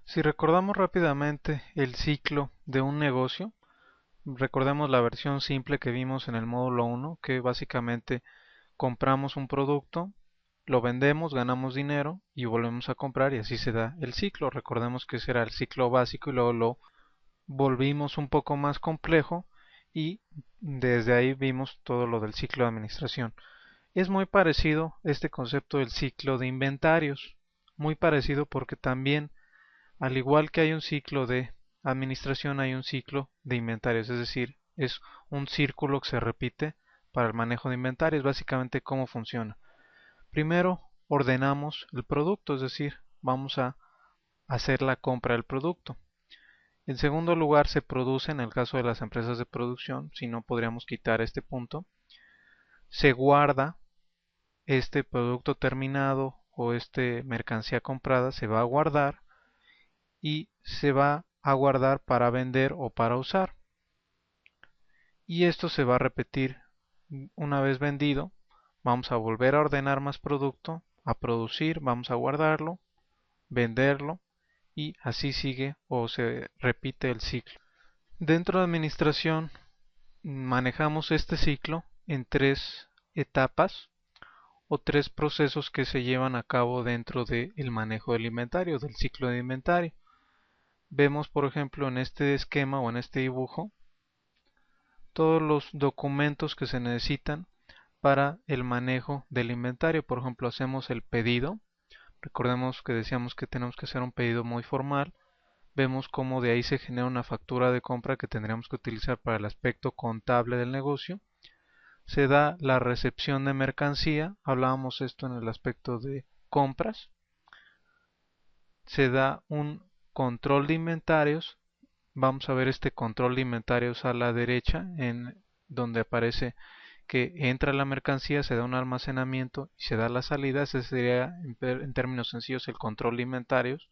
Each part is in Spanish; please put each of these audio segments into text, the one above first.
Si recordamos rápidamente el ciclo de un negocio, recordemos la versión simple que vimos en el módulo 1, que básicamente compramos un producto, lo vendemos, ganamos dinero y volvemos a comprar y así se da el ciclo. Recordemos que ese era el ciclo básico y luego lo volvimos un poco más complejo y desde ahí vimos todo lo del ciclo de administración. Es muy parecido este concepto del ciclo de inventarios, muy parecido porque también al igual que hay un ciclo de administración, hay un ciclo de inventarios, es decir, es un círculo que se repite para el manejo de inventarios. Básicamente, ¿cómo funciona? Primero, ordenamos el producto, es decir, vamos a hacer la compra del producto. En segundo lugar, se produce, en el caso de las empresas de producción, si no podríamos quitar este punto, se guarda este producto terminado o este mercancía comprada, se va a guardar y se va a guardar para vender o para usar. Y esto se va a repetir una vez vendido. Vamos a volver a ordenar más producto, a producir, vamos a guardarlo, venderlo y así sigue o se repite el ciclo. Dentro de administración manejamos este ciclo en tres etapas o tres procesos que se llevan a cabo dentro del manejo del inventario, del ciclo de inventario. Vemos, por ejemplo, en este esquema o en este dibujo todos los documentos que se necesitan para el manejo del inventario. Por ejemplo, hacemos el pedido. Recordemos que decíamos que tenemos que hacer un pedido muy formal. Vemos cómo de ahí se genera una factura de compra que tendríamos que utilizar para el aspecto contable del negocio. Se da la recepción de mercancía. Hablábamos esto en el aspecto de compras. Se da un control de inventarios. Vamos a ver este control de inventarios a la derecha, en donde aparece que entra la mercancía, se da un almacenamiento y se da la salida. Ese sería, en términos sencillos, el control de inventarios.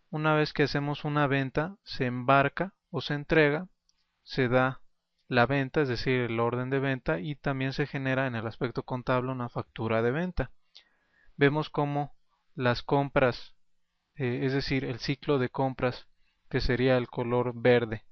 Una vez que hacemos una venta, se embarca o se entrega, se da la venta, es decir, el orden de venta, y también se genera en el aspecto contable una factura de venta. Vemos cómo las compras, es decir, el ciclo de compras, que sería el color verde,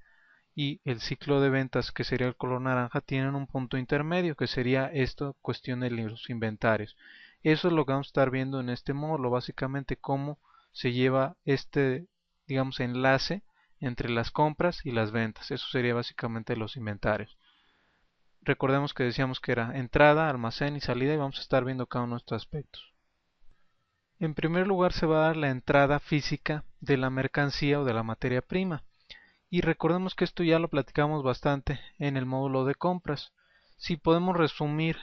y el ciclo de ventas, que sería el color naranja, tienen un punto intermedio, que sería esto, cuestión de los inventarios. Eso es lo que vamos a estar viendo en este módulo, básicamente cómo se lleva este, digamos, enlace entre las compras y las ventas. Eso sería básicamente los inventarios. Recordemos que decíamos que era entrada, almacén y salida y vamos a estar viendo cada uno de estos aspectos. En primer lugar se va a dar la entrada física de la mercancía o de la materia prima. Y recordemos que esto ya lo platicamos bastante en el módulo de compras. Si podemos resumir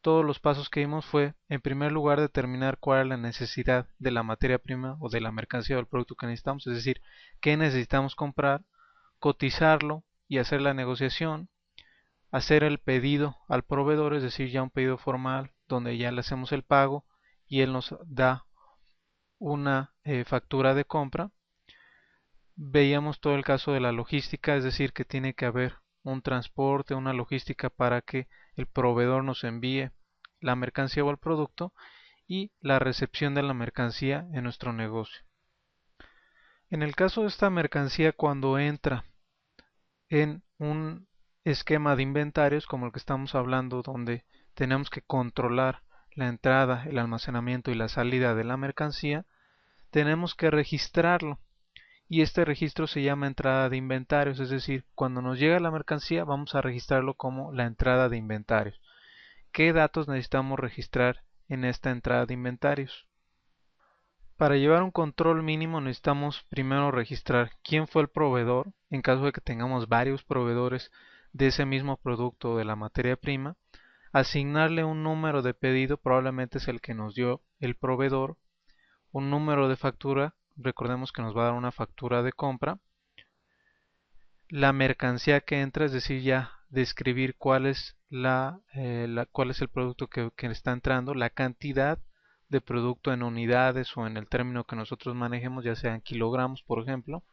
todos los pasos que vimos fue, en primer lugar, determinar cuál es la necesidad de la materia prima o de la mercancía o del producto que necesitamos, es decir, qué necesitamos comprar, cotizarlo y hacer la negociación, hacer el pedido al proveedor, es decir, ya un pedido formal donde ya le hacemos el pago y él nos da una factura de compra. Veíamos todo el caso de la logística, es decir, que tiene que haber un transporte, una logística para que el proveedor nos envíe la mercancía o el producto y la recepción de la mercancía en nuestro negocio. En el caso de esta mercancía, cuando entra en un esquema de inventarios como el que estamos hablando, donde tenemos que controlar la entrada, el almacenamiento y la salida de la mercancía, tenemos que registrarlo. Y este registro se llama entrada de inventarios, es decir, cuando nos llega la mercancía vamos a registrarlo como la entrada de inventarios. ¿Qué datos necesitamos registrar en esta entrada de inventarios? Para llevar un control mínimo necesitamos primero registrar quién fue el proveedor, en caso de que tengamos varios proveedores de ese mismo producto o de la materia prima, asignarle un número de pedido, probablemente es el que nos dio el proveedor, un número de factura, recordemos que nos va a dar una factura de compra, la mercancía que entra, es decir, ya describir cuál es cuál es el producto que está entrando, la cantidad de producto en unidades o en el término que nosotros manejemos, ya sea en kilogramos, por ejemplo,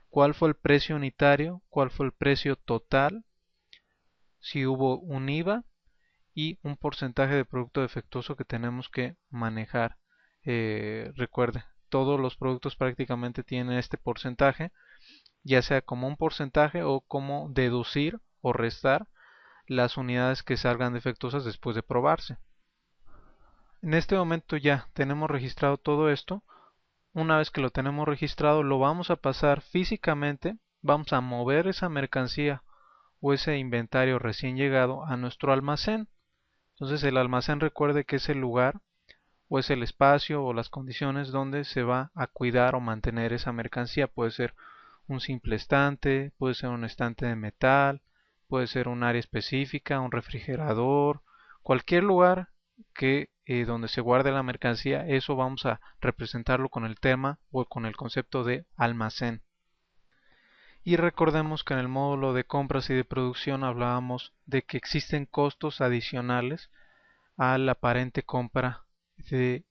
cuál fue el precio unitario, cuál fue el precio total, si hubo un IVA y un porcentaje de producto defectuoso que tenemos que manejar. Recuerde, todos los productos prácticamente tienen este porcentaje, ya sea como un porcentaje o como deducir o restar las unidades que salgan defectuosas después de probarse. En este momento ya tenemos registrado todo esto. Una vez que lo tenemos registrado, lo vamos a pasar físicamente, vamos a mover esa mercancía o ese inventario recién llegado a nuestro almacén. Entonces el almacén, recuerde que es el lugar o es el espacio o las condiciones donde se va a cuidar o mantener esa mercancía. Puede ser un simple estante, puede ser un estante de metal, puede ser un área específica, un refrigerador, cualquier lugar que donde se guarde la mercancía. Eso vamos a representarlo con el tema o con el concepto de almacén. Y recordemos que en el módulo de compras y de producción hablábamos de que existen costos adicionales a la aparente compra de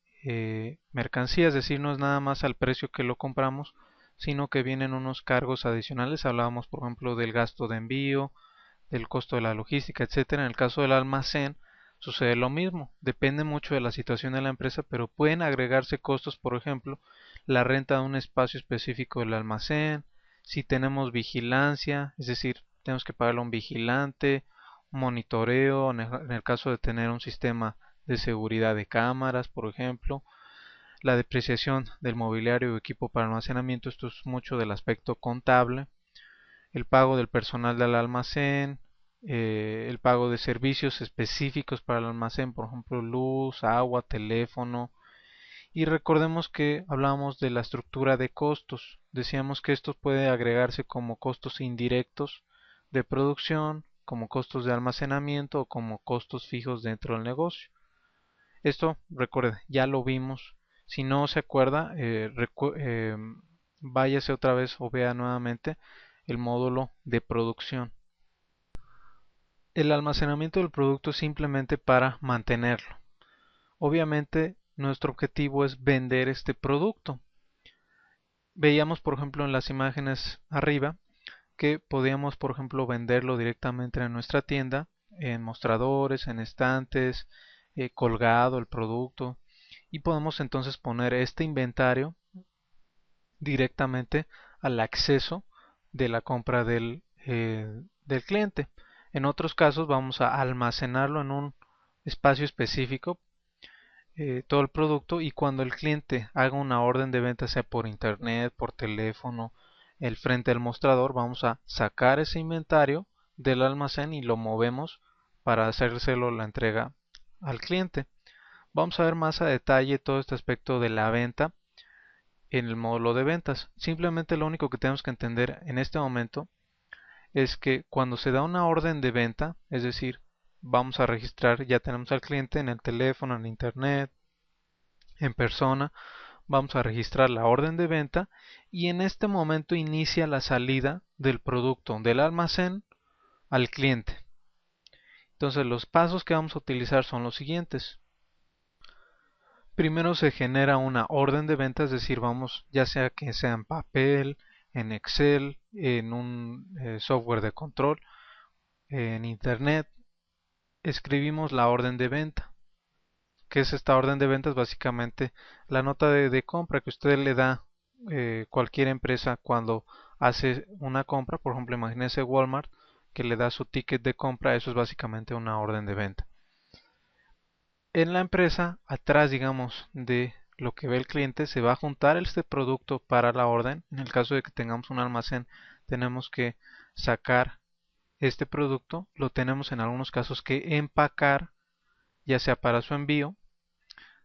mercancía, es decir, no es nada más al precio que lo compramos, sino que vienen unos cargos adicionales. Hablábamos, por ejemplo, del gasto de envío, del costo de la logística, etcétera. En el caso del almacén sucede lo mismo, depende mucho de la situación de la empresa, pero pueden agregarse costos, por ejemplo, la renta de un espacio específico del almacén, si tenemos vigilancia, es decir, tenemos que pagarle a un vigilante, un monitoreo, en el caso de tener un sistema de seguridad de cámaras, por ejemplo, la depreciación del mobiliario o equipo para almacenamiento. Esto es mucho del aspecto contable, el pago del personal del almacén, el pago de servicios específicos para el almacén, por ejemplo, luz, agua, teléfono. Y recordemos que hablábamos de la estructura de costos. Decíamos que esto puede agregarse como costos indirectos de producción, como costos de almacenamiento o como costos fijos dentro del negocio. Esto, recuerde, ya lo vimos. Si no se acuerda, váyase otra vez o vea nuevamente el módulo de producción. El almacenamiento del producto es simplemente para mantenerlo. Obviamente, nuestro objetivo es vender este producto. Veíamos, por ejemplo, en las imágenes arriba que podíamos, por ejemplo, venderlo directamente en nuestra tienda, en mostradores, en estantes, colgado el producto, y podemos entonces poner este inventario directamente al acceso de la compra del cliente. En otros casos vamos a almacenarlo en un espacio específico, todo el producto, y cuando el cliente haga una orden de venta, sea por internet, por teléfono, el frente del mostrador, vamos a sacar ese inventario del almacén y lo movemos para hacérselo la entrega al cliente. Vamos a ver más a detalle todo este aspecto de la venta en el módulo de ventas. Simplemente lo único que tenemos que entender en este momento es que cuando se da una orden de venta, es decir, vamos a registrar, ya tenemos al cliente en el teléfono, en internet, en persona, vamos a registrar la orden de venta y en este momento inicia la salida del producto del almacén al cliente. Entonces los pasos que vamos a utilizar son los siguientes. Primero se genera una orden de venta, es decir, vamos, ya sea que sea en papel, en Excel, en un software de control, en internet, escribimos la orden de venta. ¿Qué es esta orden de ventas? Básicamente la nota de compra que usted le da cualquier empresa cuando hace una compra. Por ejemplo, imagínese Walmart que le da su ticket de compra. Eso es básicamente una orden de venta. En la empresa, atrás, digamos, de lo que ve el cliente, se va a juntar este producto para la orden. En el caso de que tengamos un almacén, tenemos que sacar este producto. Lo tenemos en algunos casos que empacar, ya sea para su envío.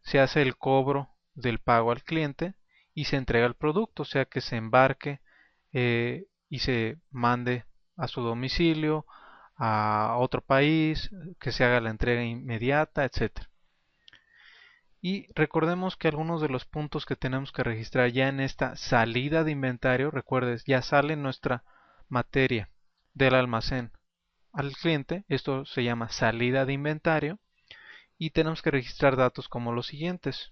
Se hace el cobro del pago al cliente y se entrega el producto, o sea que se embarque y se mande a su domicilio, a otro país, que se haga la entrega inmediata, etcétera. Y recordemos que algunos de los puntos que tenemos que registrar ya en esta salida de inventario, recuerdes, ya sale nuestra materia del almacén al cliente, esto se llama salida de inventario, y tenemos que registrar datos como los siguientes.